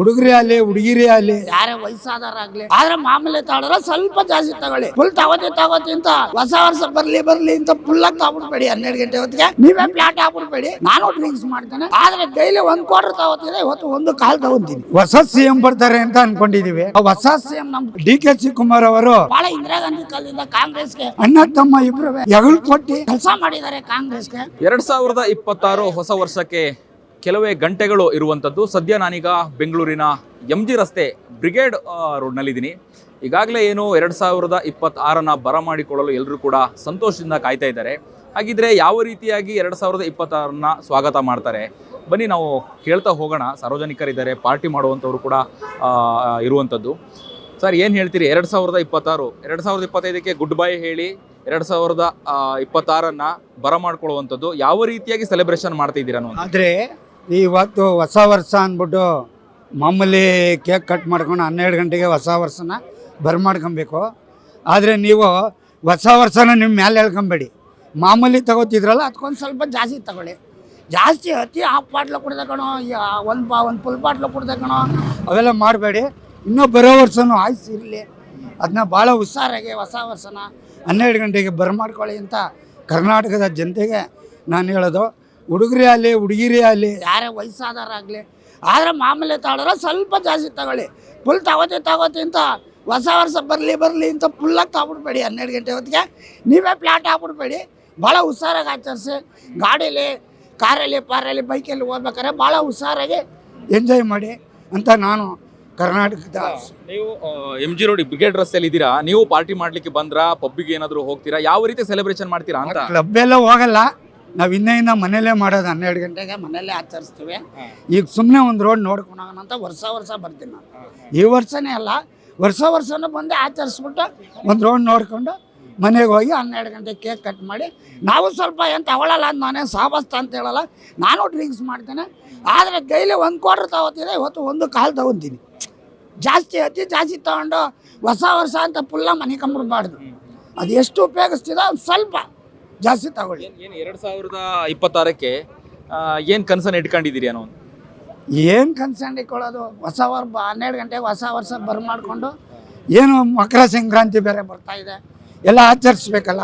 ಹುಡುಗರೇ ಆಗಲಿ ಹುಡುಗಿರೇ ಆಗಲಿ ಯಾರೇ ವಯಸ್ಸಾದವರಾಗ್ಲಿ ಆದ್ರೆ ಮಾಮೂಲಿ ತಗೊಳ್ರೆ ಸ್ವಲ್ಪ ಜಾಸ್ತಿ ತಗೊಳ್ಳಿ. ಫುಲ್ ತಗೋತಿ ಅಂತ ಹೊಸ ವರ್ಷ ಬರ್ಲಿ ಅಂತ ಫುಲ್ ಆಗಿ ತಗೊಬಿಡ್ಬೇಡಿ. 12 ಗಂಟೆ ಹೊತ್ತಿಗೆ ನೀವೇ ಫ್ಲಾಟ್ ಹಾಕ್ಬಿಡ್ಬೇಡಿ. ನಾನು ಡ್ರಿಂಕ್ಸ್ ಮಾಡ್ತೇನೆ ಆದ್ರೆ ಡೈಲಿ 1 ಕ್ವಾರ್ಟರ್ ತಗೋತಿದೆ, ಇವತ್ತು 1 ಕಾಲ್ ತಗೊಂತೀನಿ. ಹೊಸ ಸಿಎಂ ಬರ್ತಾರೆ ಅಂತ ಅನ್ಕೊಂಡಿದೀವಿ. ಹೊಸ ಸಿಎಂ ನಮ್ ಡಿ.ಕೆ. ಶಿವಕುಮಾರ್ ಅವರು ಬಹಳ ಇಂದಿರಾ ಗಾಂಧಿ ಕಾಲದಿಂದ ಕಾಂಗ್ರೆಸ್ಗೆ ಅಣ್ಣ ತಮ್ಮ ಇಬ್ರು ಎಗಳು ಕೊಟ್ಟಿ ಕೆಲಸ ಮಾಡಿದ್ದಾರೆ. ಕಾಂಗ್ರೆಸ್ಗೆ 2026 ಹೊಸ ವರ್ಷಕ್ಕೆ ಕೆಲವೇ ಗಂಟೆಗಳು ಇರುವಂಥದ್ದು. ಸದ್ಯ ನಾನೀಗ ಬೆಂಗಳೂರಿನ MG ರಸ್ತೆ ಬ್ರಿಗೇಡ್ ರೋಡ್ನಲ್ಲಿದ್ದೀನಿ. ಈಗಾಗಲೇ ಏನು 2026ನ ಬರಮಾಡಿಕೊಳ್ಳಲು ಎಲ್ಲರೂ ಕೂಡ ಸಂತೋಷದಿಂದ ಕಾಯ್ತಾ ಇದ್ದಾರೆ. ಹಾಗಿದ್ರೆ ಯಾವ ರೀತಿಯಾಗಿ 2026ನ ಸ್ವಾಗತ ಮಾಡ್ತಾರೆ ಬನ್ನಿ ನಾವು ಕೇಳ್ತಾ ಹೋಗೋಣ. ಸಾರ್ವಜನಿಕರಿದ್ದಾರೆ, ಪಾರ್ಟಿ ಮಾಡುವಂಥವ್ರು ಕೂಡ ಇರುವಂಥದ್ದು. ಸರ್ ಏನು ಹೇಳ್ತೀರಿ? 2026 2025ಕ್ಕೆ ಗುಡ್ ಬೈ ಹೇಳಿ 2026ನ್ನ ಬರಮಾಡ್ಕೊಳ್ಳುವಂಥದ್ದು ಯಾವ ರೀತಿಯಾಗಿ ಸೆಲೆಬ್ರೇಷನ್ ಮಾಡ್ತಾ ಇದ್ದೀರಾ? ಆದರೆ ಇವತ್ತು ಹೊಸ ವರ್ಷ ಅಂದ್ಬಿಟ್ಟು ಮಾಮೂಲಿ ಕೇಕ್ ಕಟ್ ಮಾಡ್ಕೊಂಡು 12 ಗಂಟೆಗೆ ಹೊಸ ವರ್ಷನ ಬರ್ಮಾಡ್ಕೊಬೇಕು. ಆದರೆ ನೀವು ಹೊಸ ವರ್ಷನ ನಿಮ್ಮ ಮೇಲೆ ಹೇಳ್ಕೊಬೇಡಿ. ಮಾಮೂಲಿ ತಗೋತಿದ್ರಲ್ಲ ಅದಕ್ಕೊಂದು ಸ್ವಲ್ಪ ಜಾಸ್ತಿ ತಗೊಳ್ಳಿ. ಜಾಸ್ತಿ ಅತಿ ಹಾಫ್ ಬಾಟ್ಲು ಕುಡ್ದೆ ಕಣೋ, ಒಂದು ಫುಲ್ ಬಾಟ್ಲು ಕುಡ್ದೆ ಕಣೋ, ಅವೆಲ್ಲ ಮಾಡಬೇಡಿ. ಇನ್ನೂ ಬರೋ ವರ್ಷನೂ ಆಯ್ತು ಇರಲಿ. ಅದನ್ನ ಭಾಳ ಹುಷಾರಾಗಿ ಹೊಸ ವರ್ಷನ 12 ಗಂಟೆಗೆ ಬರ್ಮಾಡ್ಕೊಳ್ಳಿ ಅಂತ ಕರ್ನಾಟಕದ ಜನತೆಗೆ ನಾನು ಹೇಳೋದು. ಹುಡುಗರೇ ಆಗಲಿ ಹುಡುಗಿರೇ ಆಗಲಿ ಯಾರೇ ವಯಸ್ಸಾದವರಾಗ್ಲಿ ಆದ್ರೆ ಮಾಮೂಲಿ ತಗೊಳ್ರೆ ಸ್ವಲ್ಪ ಜಾಸ್ತಿ ತಗೊಳ್ಳಿ. ಫುಲ್ ತಗೋತಿ ಅಂತ ಹೊಸ ವರ್ಷ ಬರ್ಲಿ ಅಂತ ಫುಲ್ಲಾಗಿ ತಗೊಬಿಡ್ಬೇಡಿ. 12 ಗಂಟೆ ಹೊತ್ತಿಗೆ ನೀವೇ ಫ್ಲಾಟ್ ಹಾಕ್ಬಿಡ್ಬೇಡಿ. ಭಾಳ ಹುಷಾರಾಗಿ ಆಚರಿಸಿ. ಗಾಡೀಲಿ, ಕಾರಲ್ಲಿ, ಪಾರಲ್ಲಿ, ಬೈಕಲ್ಲಿ ಹೋಗ್ಬೇಕಾದ್ರೆ ಭಾಳ ಹುಷಾರಾಗಿ ಎಂಜಾಯ್ ಮಾಡಿ ಅಂತ ನಾನು ಕರ್ನಾಟಕದ. ನೀವು MG ರೋಡ್ ಬ್ರಿಗೇಡ್ ರಸ್ತೆಯಲ್ಲಿ ಇದ್ದೀರಾ, ನೀವು ಪಾರ್ಟಿ ಮಾಡ್ಲಿಕ್ಕೆ ಬಂದ್ರಾ? ಪಬ್ಬಿಗೆ ಏನಾದರೂ ಹೋಗ್ತೀರಾ? ಯಾವ ರೀತಿ ಸೆಲೆಬ್ರೇಷನ್ ಮಾಡ್ತೀರಾ ಅಂತ? ಕ್ಲಬ್ ಎಲ್ಲ ಹೋಗಲ್ಲ, ನಾವು ಇನ್ನೂ ಮನೇಲೇ ಮಾಡೋದು. 12 ಗಂಟೆಗೆ ಮನೆಯಲ್ಲೇ ಆಚರಿಸ್ತೀವಿ. ಈಗ ಸುಮ್ಮನೆ ಒಂದು ರೋಡ್ ನೋಡ್ಕೊಂಡು ಹೋಗೋಣ ಅಂತ ವರ್ಷ ಬರ್ತೀನಿ ನಾನು. ಈ ವರ್ಷನೇ ಅಲ್ಲ, ವರ್ಷನೂ ಬಂದು ಆಚರಿಸ್ಬಿಟ್ಟು ಒಂದು ರೋಡ್ ನೋಡ್ಕೊಂಡು ಮನೆಗೆ ಹೋಗಿ 12 ಗಂಟೆಗೆ ಕೇಕ್ ಕಟ್ ಮಾಡಿ ನಾವು ಸ್ವಲ್ಪ ಏನು ತಗೊಳ್ಳಲ್ಲ ಅಂತ ನಾನೇ ಸಾಬಸ್ತ ಅಂತ ಹೇಳಲ್ಲ. ನಾನು ಡ್ರಿಂಕ್ಸ್ ಮಾಡ್ತೇನೆ ಆದರೆ ಡೈಲಿ 1 ಕ್ವಾರ್ಟರ್ ತಗೋತಿದೆ, ಇವತ್ತು 1 ಕಾಲ್ ತಗೊತೀನಿ. ಅತಿ ಜಾಸ್ತಿ ತಗೊಂಡು ಹೊಸ ವರ್ಷ ಅಂತ ಫುಲ್ಲ ಮನೆ ಕಂಬಿಡ್ಬಾರ್ದು. ಅದು ಎಷ್ಟು ಉಪಯೋಗಿಸ್ತಿದೆ ಸ್ವಲ್ಪ ಜಾಸ್ತಿ ತಗೊಳ್ಳಿ. ಏನು 2026ಕ್ಕೆ ಏನು ಕನ್ಸನ್ನು ಇಟ್ಕೊಂಡಿದ್ದೀರಿ ಅನ್ನೋ? ಏನು ಕನ್ಸಂಡು ಇಟ್ಕೊಳ್ಳೋದು, ಹೊಸ 12 ಗಂಟೆಗೆ ಹೊಸ ವರ್ಷ ಬರ್ಮಾಡ್ಕೊಂಡು ಏನು ಮಕರ ಸಂಕ್ರಾಂತಿ ಬೇರೆ ಬರ್ತಾ ಇದೆ, ಎಲ್ಲ ಆಚರಿಸ್ಬೇಕಲ್ಲ.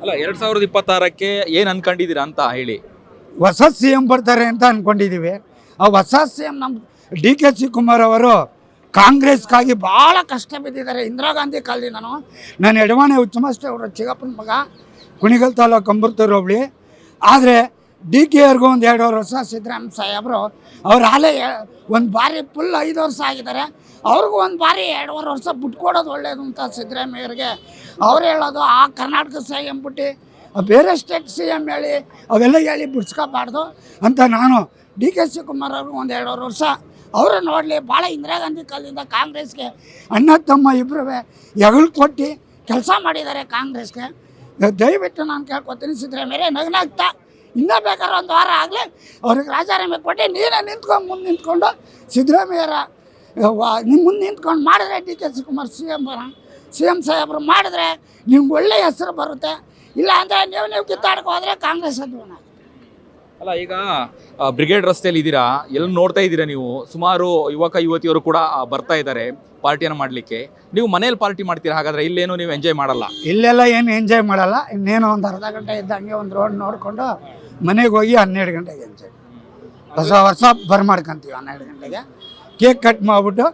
ಅಲ್ಲ 2026ಕ್ಕೆ ಏನು ಅನ್ಕೊಂಡಿದ್ದೀರಾ ಅಂತ ಹೇಳಿ. ಹೊಸ ಸಿಎಂ ಬರ್ತಾರೆ ಅಂತ ಅನ್ಕೊಂಡಿದ್ದೀವಿ. ಆ ಹೊಸ ಸಿಎಂ ನಮ್ಮ ಡಿ.ಕೆ. ಶಿವಕುಮಾರ್ ಅವರು ಕಾಂಗ್ರೆಸ್ಗಾಗಿ ಭಾಳ ಕಷ್ಟ ಬಿದ್ದಿದ್ದಾರೆ. ಇಂದಿರಾ ಗಾಂಧಿ ಕಾಲದಿಂದ ನಾನು ಎಡವಾಣೆ ಹುಚ್ಚಮಸ್ತೆ ಅವರ ಚಿಕ್ಕಪ್ಪನ ಮಗ, ಕುಣಿಗಲ್ ತಾಲೂಕು ಕಂಬರ್ತೂರು ಹೋಬಳಿ. ಆದರೆ ಡಿ.ಕೆ. ಅವ್ರಿಗೂ ಒಂದು 2 ವರ್ಷ, ಸಿದ್ದರಾಮಯ್ಯ ಸಾಹೇಬರು ಅವ್ರು ಹಾಲೇ ಒಂದು ಬಾರಿ ಫುಲ್ 5 ವರ್ಷ ಆಗಿದ್ದಾರೆ. ಅವ್ರಿಗೂ ಒಂದು ಬಾರಿ 2.5 ವರ್ಷ ಬಿಟ್ಕೊಡೋದು ಒಳ್ಳೇದು ಅಂತ ಸಿದ್ದರಾಮಯ್ಯವ್ರಿಗೆ ಅವ್ರು ಹೇಳೋದು. ಆ ಕರ್ನಾಟಕ ಸಿಎಂ ಬಿಟ್ಟು ಬೇರೆ ಸ್ಟೇಟ್ ಸಿಎಂ ಹೇಳಿ ಅವೆಲ್ಲ ಹೇಳಿ ಬಿಡ್ಸ್ಕೋಬಾರ್ದು ಅಂತ ನಾನು ಡಿ.ಕೆ. ಶಿವಕುಮಾರ್ ಅವ್ರಿಗೂ ಒಂದು 2.5 ವರ್ಷ ಅವರು ನೋಡಲಿ. ಭಾಳ ಇಂದಿರಾ ಗಾಂಧಿ ಕಾಲದಿಂದ ಕಾಂಗ್ರೆಸ್ಗೆ ಅಣ್ಣ ತಮ್ಮ ಇಬ್ಬರು ಎಗಳು ಕೊಟ್ಟು ಕೆಲಸ ಮಾಡಿದ್ದಾರೆ. ಕಾಂಗ್ರೆಸ್ಗೆ ದಯವಿಟ್ಟು ನಾನು ಕೇಳ್ಕೊತೀನಿ, ಸಿದ್ದರಾಮಯ್ಯ ನಗ್ನಾಗ್ತಾ ಇನ್ನೂ ಬೇಕಾದ್ರೆ 1 ವಾರ ಆಗಲಿ ಅವ್ರಿಗೆ ರಾಜಾರಾಮೆ ಕೊಟ್ಟು ನೀನೇ ಮುಂದೆ ನಿಂತ್ಕೊಂಡು ಸಿದ್ದರಾಮಯ್ಯರ ನಿಮ್ಮ ಮುಂದೆ ನಿಂತ್ಕೊಂಡು ಮಾಡಿದ್ರೆ ಡಿ.ಕೆ. ಶಿವಕುಮಾರ್ ಸಿಎಂ ಸಾಹೇಬರು ಮಾಡಿದ್ರೆ ನಿಮ್ಗೆ ಒಳ್ಳೆಯ ಹೆಸರು ಬರುತ್ತೆ. ಇಲ್ಲ ಅಂದರೆ ನೀವು ಕಿತ್ತಾಡಕ್ಕೆ ಹೋದರೆ ಕಾಂಗ್ರೆಸ್ ಅದು. ಅಲ್ಲ ಈಗ ಬ್ರಿಗೇಡ್ ರಸ್ತೆಯಲ್ಲಿ ಇದ್ದೀರಾ, ಎಲ್ಲ ನೋಡ್ತಾ ಇದ್ದೀರಾ ನೀವು. ಸುಮಾರು ಯುವಕ ಯುವತಿಯರು ಕೂಡ ಬರ್ತಾ ಇದ್ದಾರೆ ಪಾರ್ಟಿಯನ್ನು ಮಾಡಲಿಕ್ಕೆ. ನೀವು ಮನೇಲಿ ಪಾರ್ಟಿ ಮಾಡ್ತೀರಾ? ಹಾಗಾದರೆ ಇಲ್ಲೇನು ನೀವು ಎಂಜಾಯ್ ಮಾಡಲ್ಲ? ಇಲ್ಲೆಲ್ಲ ಏನು ಎಂಜಾಯ್ ಮಾಡಲ್ಲ. ಇನ್ನೇನು ಒಂದು ಅರ್ಧ ಗಂಟೆ ಇದ್ದಂಗೆ ಒಂದು ರೋಡ್ ನೋಡಿಕೊಂಡು ಮನೆಗೆ ಹೋಗಿ 12 ಗಂಟೆಗೆ ಎಂಜಾಯ್ ಹೊಸ ವರ್ಷ ಬರ್ಮಾಡ್ಕೊಂತೀವಿ. 12 ಗಂಟೆಗೆ ಕೇಕ್ ಕಟ್ ಮಾಡಿಬಿಟ್ಟು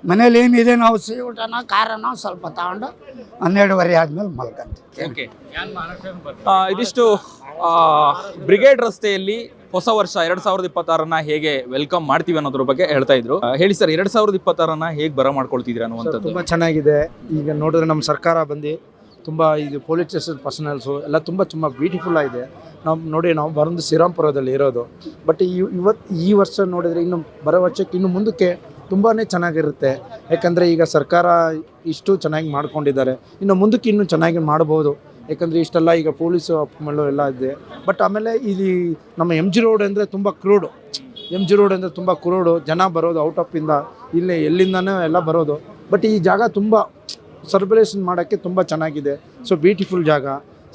ಮನೇಲಿ ಏನಿದೆ ನಾವು ಸಿಹಿ ಊಟನೋ ಖಾರನೋ ಸ್ವಲ್ಪ ತಗೊಂಡು 12:30 ಆದಮೇಲೆ ಮಲ್ಕೊಂತೀವಿ. ಓಕೆ, ಇದಿಷ್ಟು ಬ್ರಿಗೇಡ್ ರಸ್ತೆಯಲ್ಲಿ ಹೊಸ ವರ್ಷ 2026ನ್ನ ಹೇಗೆ ವೆಲ್ಕಮ್ ಮಾಡ್ತೀವಿ ಅನ್ನೋದ್ರ ಬಗ್ಗೆ ಹೇಳ್ತಾ ಇದ್ರು. ಹೇಳಿ ಸರ್, 2026ನ್ನ ಹೇಗೆ ಬರ ಮಾಡ್ಕೊಳ್ತಿದ್ದೀರಾ ಅನ್ನುವಂಥದ್ದು? ತುಂಬ ಚೆನ್ನಾಗಿದೆ. ಈಗ ನೋಡಿದ್ರೆ ನಮ್ಮ ಸರ್ಕಾರ ಬಂದು ತುಂಬ ಇದು ಪೊಲೀಸ್ ಸ್ಟೇಷನ್ ಪರ್ಸನಲ್ಸು ಎಲ್ಲ ತುಂಬ ಬ್ಯೂಟಿಫುಲ್ ಆಗಿದೆ. ನಾವು ಬರೋದು ಶ್ರೀರಾಮ್ಪುರದಲ್ಲಿ ಇರೋದು. ಬಟ್ ಈ ವರ್ಷ ನೋಡಿದರೆ ಇನ್ನು ಬರೋ ವರ್ಷಕ್ಕೆ ಇನ್ನು ಮುಂದಕ್ಕೆ ತುಂಬಾ ಚೆನ್ನಾಗಿರುತ್ತೆ. ಯಾಕಂದರೆ ಈಗ ಸರ್ಕಾರ ಇಷ್ಟು ಚೆನ್ನಾಗಿ ಮಾಡ್ಕೊಂಡಿದ್ದಾರೆ, ಇನ್ನು ಮುಂದಕ್ಕೆ ಇನ್ನೂ ಚೆನ್ನಾಗಿ ಮಾಡ್ಬೋದು. ಯಾಕಂದರೆ ಇಷ್ಟೆಲ್ಲ ಈಗ ಪೊಲೀಸು ಅಪ್ಪಮಳ್ಳು ಎಲ್ಲ ಇದೆ. ಬಟ್ ಆಮೇಲೆ ಇಲ್ಲಿ ನಮ್ಮ MG ರೋಡ್ ಅಂದರೆ ತುಂಬ ಕ್ರೂಡು. MG ರೋಡ್ ಅಂದರೆ ತುಂಬ ಕ್ರೂಡು, ಜನ ಬರೋದು ಔಟ್ ಆಫ್ ಇಂದ, ಇಲ್ಲೇ ಎಲ್ಲಿಂದನೂ ಎಲ್ಲ ಬರೋದು. ಬಟ್ ಈ ಜಾಗ ತುಂಬ ಸೆಲೆಬ್ರೇಷನ್ ಮಾಡೋಕ್ಕೆ ತುಂಬ ಚೆನ್ನಾಗಿದೆ. ಸೊ ಬ್ಯೂಟಿಫುಲ್ ಜಾಗ.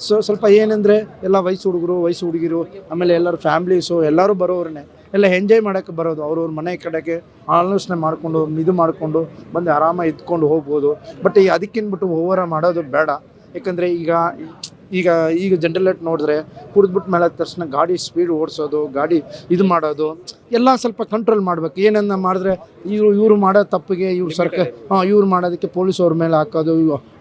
ಸೊ ಸ್ವಲ್ಪ ಏನಂದರೆ ಎಲ್ಲ ವಯಸ್ಸು ಹುಡುಗರು ವಯಸ್ಸು ಹುಡುಗಿರು ಆಮೇಲೆ ಎಲ್ಲರೂ ಫ್ಯಾಮ್ಲೀಸು ಎಲ್ಲರೂ ಬರೋವ್ರನ್ನೇ ಎಲ್ಲ ಎಂಜಾಯ್ ಮಾಡೋಕ್ಕೆ ಬರೋದು. ಅವ್ರವ್ರ ಮನೆ ಕಡೆಗೆ ಆಲೋಚನೆ ಮಾಡಿಕೊಂಡು ಇದು ಮಾಡಿಕೊಂಡು ಬಂದು ಆರಾಮಾಗಿ ಇದ್ಕೊಂಡು ಹೋಗ್ಬೋದು. ಬಟ್ ಈ ಅದಕ್ಕಿನ್ಬಿಟ್ಟು ಓವರ ಮಾಡೋದು ಬೇಡ. ಯಾಕಂದರೆ ಈಗ ಜನರಲ್ ನೋಡಿದ್ರೆ ಕುಡಿದ್ಬಿಟ್ಟು ಮೇಲೆ ತಕ್ಷಣ ಗಾಡಿ ಸ್ಪೀಡ್ ಓಡಿಸೋದು, ಗಾಡಿ ಇದು ಮಾಡೋದು ಎಲ್ಲ ಸ್ವಲ್ಪ ಕಂಟ್ರೋಲ್ ಮಾಡಬೇಕು. ಏನನ್ನ ಮಾಡಿದ್ರೆ ಇವರು ಮಾಡೋ ತಪ್ಪಿಗೆ ಇವ್ರು ಮಾಡೋದಕ್ಕೆ ಪೊಲೀಸ್ ಅವ್ರ ಮೇಲೆ ಹಾಕೋದು,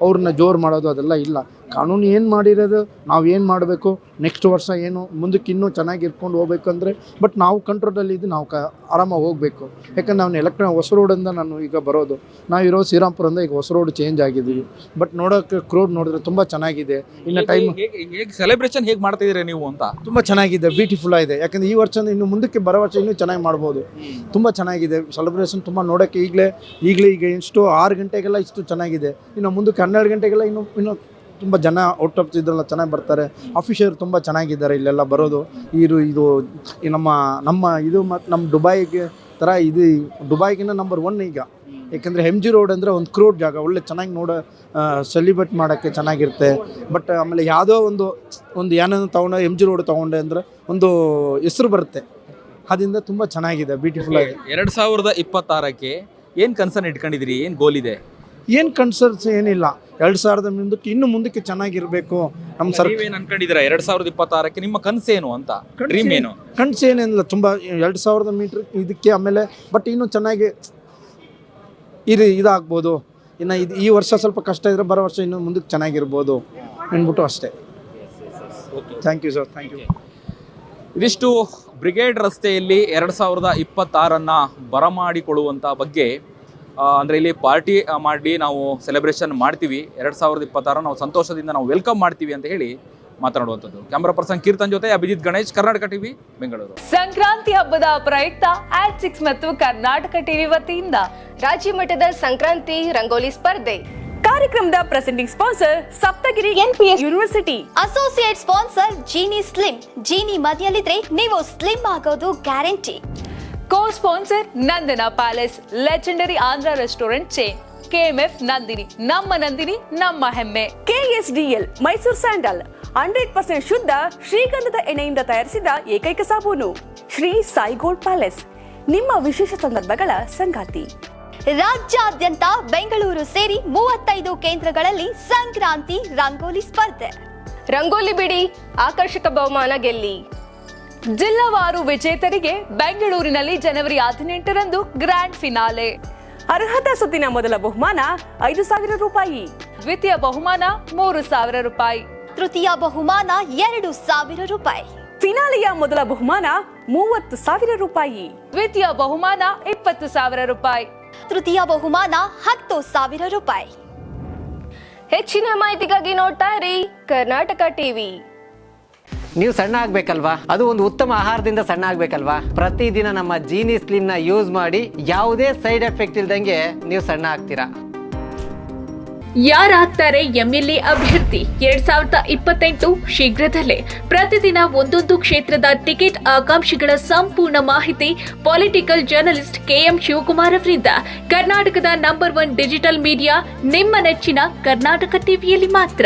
ಅವ್ರನ್ನ ಜೋರು ಮಾಡೋದು ಅದೆಲ್ಲ ಇಲ್ಲ. ಕಾನೂನು ಏನು ಮಾಡಿರೋದು ನಾವು ಏನು ಮಾಡಬೇಕು, ನೆಕ್ಸ್ಟ್ ವರ್ಷ ಏನು ಮುಂದಕ್ಕೆ ಇನ್ನೂ ಚೆನ್ನಾಗಿ ಇಟ್ಕೊಂಡು ಹೋಗ್ಬೇಕು ಅಂದರೆ ಬಟ್ ನಾವು ಕಂಟ್ರೋಲಲ್ಲಿದ್ದು ನಾವು ಆರಾಮಾಗಿ ಹೋಗಬೇಕು. ಯಾಕಂದ್ರೆ ನಾವು ಹೊಸ ರೋಡಿಂದ ನಾನು ಈಗ ಬರೋದು, ನಾವಿರೋ ಶ್ರೀರಾಮ್ಪುರದಿಂದ ಈಗ ಹೊಸ ರೋಡ್ ಚೇಂಜ್ ಆಗಿದ್ದೀವಿ. ಬಟ್ ನೋಡೋಕ್ಕೆ ಕ್ರೌಡ್ ನೋಡಿದ್ರೆ ತುಂಬ ಚೆನ್ನಾಗಿದೆ. ಇನ್ನು ಟೈಮ್ ಹೇಗೆ ಸೆಲೆಬ್ರೇಷನ್ ಹೇಗೆ ಮಾಡ್ತಿದ್ದೀರಾ ನೀವು ಅಂತ? ತುಂಬ ಚೆನ್ನಾಗಿದೆ, ಬ್ಯೂಟಿಫುಲ್ ಆಗಿದೆ. ಯಾಕಂದರೆ ಈ ವರ್ಷ ಇನ್ನು ಮುಂದಕ್ಕೆ ಬರೋ ವರ್ಷ ಇನ್ನೂ ಚೆನ್ನಾಗಿ ಮಾಡ್ಬೋದು. ತುಂಬ ಚೆನ್ನಾಗಿದೆ ಸೆಲೆಬ್ರೇಷನ್. ತುಂಬ ನೋಡೋಕ್ಕೆ ಈಗ ಎಷ್ಟು 6 ಗಂಟೆಗೆಲ್ಲ ಇಷ್ಟು ಚೆನ್ನಾಗಿದೆ. ಇನ್ನು ಮುಂದಕ್ಕೆ 12 ಗಂಟೆಗೆಲ್ಲ ಇನ್ನೂ ತುಂಬ ಜನ ಔಟ್ ಆಫ್ ಇದೆಲ್ಲ ಚೆನ್ನಾಗಿ ಬರ್ತಾರೆ. ಆಫೀಷಿಯರ್ ತುಂಬ ಚೆನ್ನಾಗಿದ್ದಾರೆ ಇಲ್ಲೆಲ್ಲ ಬರೋದು. ಇದು ನಮ್ಮ ದುಬೈಗೆ ಥರ ಇದು ದುಬೈಗಿನ ನಂಬರ್ 1 ಈಗ. ಯಾಕೆಂದರೆ MG ರೋಡ್ ಅಂದರೆ ಒಂದು ಕ್ರೌಡ್ ಜಾಗ, ಒಳ್ಳೆ ಚೆನ್ನಾಗಿ ಸೆಲಿಬ್ರೇಟ್ ಮಾಡೋಕ್ಕೆ ಚೆನ್ನಾಗಿರುತ್ತೆ. ಬಟ್ ಆಮೇಲೆ ಯಾವುದೋ ಒಂದು ಏನನ್ನು ತೊಗೊಂಡು MG ರೋಡ್ ತೊಗೊಂಡೆ ಅಂದರೆ ಒಂದು ಹೆಸರು ಬರುತ್ತೆ. ಅದರಿಂದ ತುಂಬ ಚೆನ್ನಾಗಿದೆ, ಬ್ಯೂಟಿಫುಲ್ ಆಗಿದೆ. 2026ಕ್ಕೆ ಏನು ಕನ್ಸರ್ನ್ ಇಟ್ಕೊಂಡಿದ್ದೀರಿ? ಏನು ಗೋಲ್ ಇದೆ? ಏನು ಕನ್ಸರ್ನ್ಸ್ ಏನಿಲ್ಲ. 2000 ಇನ್ನು ಮುಂದಕ್ಕೆ ಚೆನ್ನಾಗಿರಬೇಕು ನಮ್ಮ ಏನು ಅನ್ಕೊಂಡಿದ್ದೀರಾ 2026ಕ್ಕೆ? ನಿಮ್ಮ ಕನಸೇನು ಅಂತ, ಡ್ರೀಮ್ ಏನು? ಕನಸೇನಿಲ್ಲ, ತುಂಬ 2000 ಮೀಟ್ರ್ ಇದಕ್ಕೆ. ಆಮೇಲೆ ಬಟ್ ಇನ್ನೂ ಚೆನ್ನಾಗಿ ಇದಾಗ್ಬೋದು. ಇನ್ನು ಈ ವರ್ಷ ಸ್ವಲ್ಪ ಕಷ್ಟ ಇದ್ದರೆ ಬರೋ ವರ್ಷ ಇನ್ನೂ ಮುಂದಕ್ಕೆ ಚೆನ್ನಾಗಿರ್ಬೋದು ಅಂದ್ಬಿಟ್ಟು ಅಷ್ಟೇ. Thank you sir, thank you. ಇದಿಷ್ಟು ಬ್ರಿಗೇಡ್ ರಸ್ತೆಯಲ್ಲಿ 2026 ಬರಮಾಡಿಕೊಳ್ಳುವಂಥ ಬಗ್ಗೆ. ಅಂದರೆ ಇಲ್ಲಿ ಪಾರ್ಟಿ ಮಾಡಿ ನಾವು ಸೆಲೆಬ್ರೇಷನ್ ಮಾಡ್ತೀವಿ, 2026 ನಾವು ಸಂತೋಷದಿಂದ ನಾವು ವೆಲ್ಕಮ್ ಮಾಡ್ತೀವಿ ಅಂತ ಹೇಳಿ ಮಾತನಾಡುವಂಥದ್ದು. ಕ್ಯಾಮರಾ ಪರ್ಸನ್ ಕೀರ್ತನ್ ಜೊತೆ ಅಭಿಜಿತ್ ಗಣೇಶ್, ಕರ್ನಾಟಕ ಟಿವಿ, ಬೆಂಗಳೂರು. ಸಂಕ್ರಾಂತಿ ಹಬ್ಬದ ಪ್ರಯುಕ್ತ @6 ಮತ್ತು ಕರ್ನಾಟಕ ಟಿವಿ ವತಿಯಿಂದ ರಾಜ್ಯ ಮಟ್ಟದ ಸಂಕ್ರಾಂತಿ ರಂಗೋಲಿ ಸ್ಪರ್ಧೆ. ಕಾರ್ಯಕ್ರಮದ presenting sponsor Saptagiri NPS university. Associate sponsor Jeeni slim. Jeeni ಮನೆಯಲ್ಲಿದ್ರೆ ನೀವು ಸ್ಲಿಮ್ ಆಗೋದು guarantee. Co sponsor Nandana palace, legendary Andhra restaurant chain. KMF Nandini, ನಮ್ಮ ನಂದಿನಿ ನಮ್ಮ ಹೆಮ್ಮೆ. KSDL ಮೈಸೂರು ಸ್ಯಾಂಡಲ್ 100% ಶುದ್ಧ ಶ್ರೀಗಂಧದ ಎಣ್ಣೆಯಿಂದ ತಯಾರಿಸಿದ ಏಕೈಕ ಸಾಬೂನು. ಶ್ರೀ ಸಾಯಿ ಗೋಲ್ಡ್ ಪ್ಯಾಲೇಸ್, ನಿಮ್ಮ ವಿಶೇಷ ಸಂದರ್ಭಗಳ ಸಂಗಾತಿ. ರಾಜ್ಯಾದ್ಯಂತ ಬೆಂಗಳೂರು ಸೇರಿ 35 ಕೇಂದ್ರಗಳಲ್ಲಿ ಸಂಕ್ರಾಂತಿ ರಂಗೋಲಿ ಸ್ಪರ್ಧೆ. ರಂಗೋಲಿ ಬಿಡಿ, ಆಕರ್ಷಕ ಬಹುಮಾನ ಗೆಲ್ಲಿ. ಜಿಲ್ಲಾವಾರು ವಿಜೇತರಿಗೆ ಬೆಂಗಳೂರಿನಲ್ಲಿ ಜನವರಿ 18ರಂದು ಗ್ರ್ಯಾಂಡ್ ಫಿನಾಲೆ. ಅರ್ಹತಾ ಸುತ್ತಿನ ಮೊದಲ ಬಹುಮಾನ 5,000 ರೂಪಾಯಿ, ದ್ವಿತೀಯ ಬಹುಮಾನ 3,000 ರೂಪಾಯಿ, ತೃತೀಯ ಬಹುಮಾನ 2,000 ರೂಪಾಯಿ, ಫಿನಾಲೆಯ ಮೊದಲ ಬಹುಮಾನ 30,000 ರೂಪಾಯಿ, ದ್ವಿತೀಯ ಬಹುಮಾನ 20,000 ರೂಪಾಯಿ, ತೃತೀಯ ಬಹುಮಾನ 10,000 ರೂಪಾಯಿ. ಹೆಚ್ಚಿನ ಮಾಹಿತಿಗಾಗಿ ನೋಡ್ತಾ ಇರಿ ಕರ್ನಾಟಕ ಟಿವಿ. ನೀವು ಸಣ್ಣ ಆಗ್ಬೇಕಲ್ವಾ? ಅದು ಒಂದು ಉತ್ತಮ ಆಹಾರದಿಂದ ಸಣ್ಣ ಆಗ್ಬೇಕಲ್ವಾ? ಪ್ರತಿದಿನ ನಮ್ಮ ಜೀನಿ ಸ್ಲಿಮ್ ನ ಯೂಸ್ ಮಾಡಿ ಯಾವುದೇ ಸೈಡ್ ಎಫೆಕ್ಟ್ ಇಲ್ದಂಗೆ ನೀವು ಸಣ್ಣ ಆಗ್ತೀರಾ. ಯಾರಾಗ್ತಾರೆ MLA ಅಭ್ಯರ್ಥಿ 2028 ಶೀಘ್ರದಲ್ಲೇ. ಪ್ರತಿದಿನ ಒಂದೊಂದು ಕ್ಷೇತ್ರದ ಟಿಕೆಟ್ ಆಕಾಂಕ್ಷಿಗಳ ಸಂಪೂರ್ಣ ಮಾಹಿತಿ ಪೊಲಿಟಿಕಲ್ ಜರ್ನಲಿಸ್ಟ್ KM ಶಿವಕುಮಾರ್ ಅವರಿಂದ. ಕರ್ನಾಟಕದ ನಂಬರ್ 1 ಡಿಜಿಟಲ್ ಮೀಡಿಯಾ ನಿಮ್ಮ ನೆಚ್ಚಿನ ಕರ್ನಾಟಕ ಟಿವಿಯಲ್ಲಿ ಮಾತ್ರ.